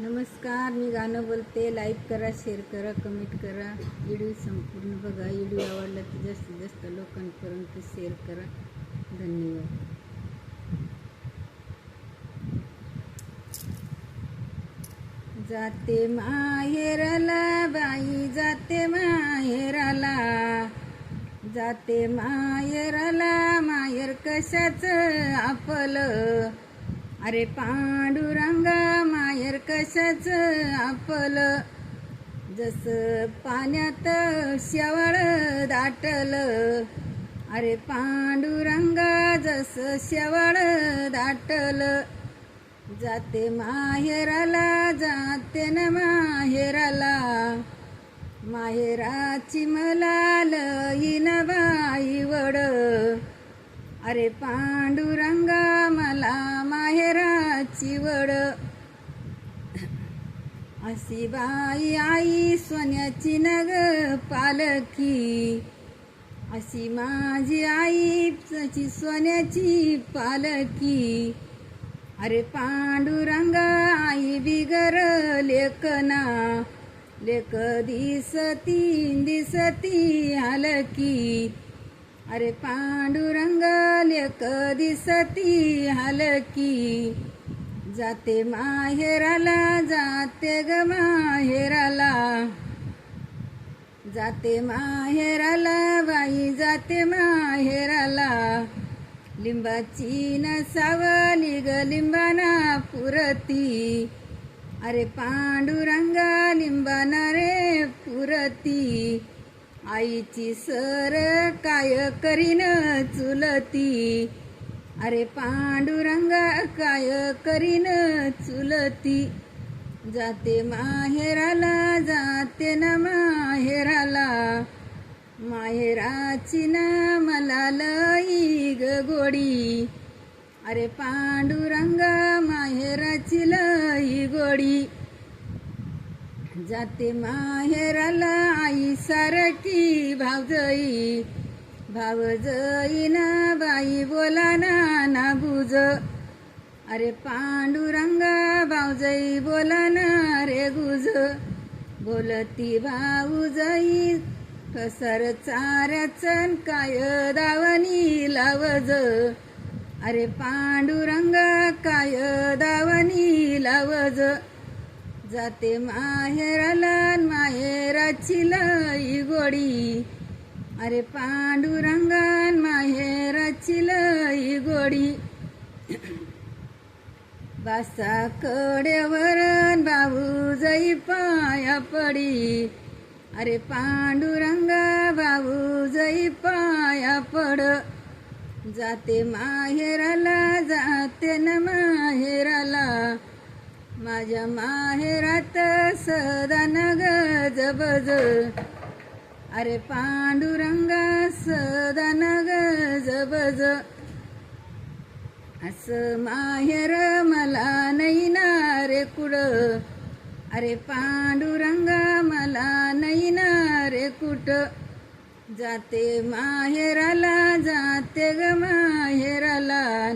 नमस्कार, मी गाणं बोलते. लाईक करा, शेअर करा, कमेंट करा. व्हिडिओ संपूर्ण बघा. व्हिडिओ आवडला तर जास्तीत जास्त लोकांपर्यंत शेअर करा. धन्यवाद. जाते माहेराला बाई, जाते माहेराला, जाते माहेराला. माहेर कशाचं आपलं, अरे पांडुरंगा. माहेर कशाचं आपलं, जसं पाण्यात शेवाळ दाटलं. अरे पांडुरंगा, जसं शेवाळ दाटलं. जाते माहेराला, जाते न माहेराला. माहेराची मला लईन बाई वड. अरे पांडुरंगा, मला माहेराची वड. अशी बाई आई सोन्याची नग पालखी. अशी माझी आई सोन्याची पालखी. अरे पांडुरंगा, आई बिगर लेकना. लेक दिसती हलकी. अरे पांडुरंगा, लेक दिसती हलकी. जाते माहेराला, जाते ग माहेराला. जाते माहेराला बाई, जाते माहेराला. लिंबाची न सावली ग लिंबाना पुरती. अरे पांडुरंगा, लिंबाना रे पुरती. आईची सर काय करीन चुलती. अरे पांडुरंगा, काय करीन चुलती. जाते माहेराला, जाते न माहेराला. माहेराची ना मला लई ग गोडी. अरे पांडुरंगा, माहेराची लई गोडी. जाते माहेराला आई सारखी भावजई. भावजई ना बाई बोला ना बुज. अरे पांडुरंगा, भावजई बोला ना रे गुज. बोलती भाऊजई कसर चाऱ्याचन काय दावणी लावज. अरे पांडुरंगा, काय दावणी लावज. जाते माहेराला, माहेराची लई गोडी. अरे पांडुरंगा, माहेराची लई गोडी. बासा कड्यावर भाऊजई पाया पडी. अरे पांडुरंगा, भाऊजई पाया पड. जाते माहेराला, जाते न माहेराला. माझ्या माहेरात सदा न गजबज. अरे पांडुरंगा, सदा न गजबज. असं माहेर मला नाही ना रे कुड. अरे पांडुरंगा, मला नाही ना रे कुठ. जाते माहेराला, जाते ग माहेराला.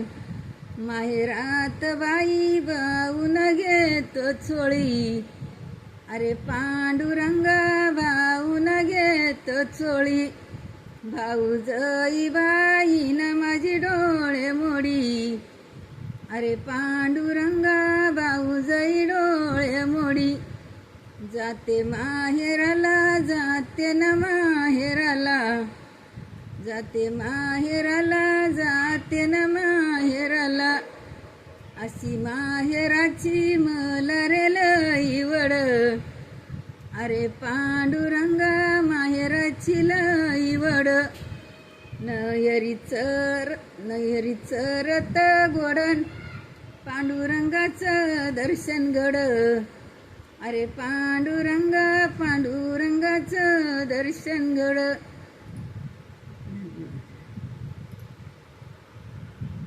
माहेरात बाई भाऊन घेतो चोळी. अरे पांडुरंगा, भाऊन घेतो चोळी. भाऊजई बाईन माझी डोळे मोडी. अरे पांडुरंगा, भाऊजई डोळे मोडी. जाते माहेराला, जाते न माहेराला. जाते माहेराला, जाते न माहेराला. अशी माहेराची मला रे लई वड. अरे पांडुरंगा, माहेराची लई वड. नयरी चरत गोडन पांडुरंगाचं दर्शन घड. अरे पांडुरंगा, पांडुरंगाचं दर्शन घड.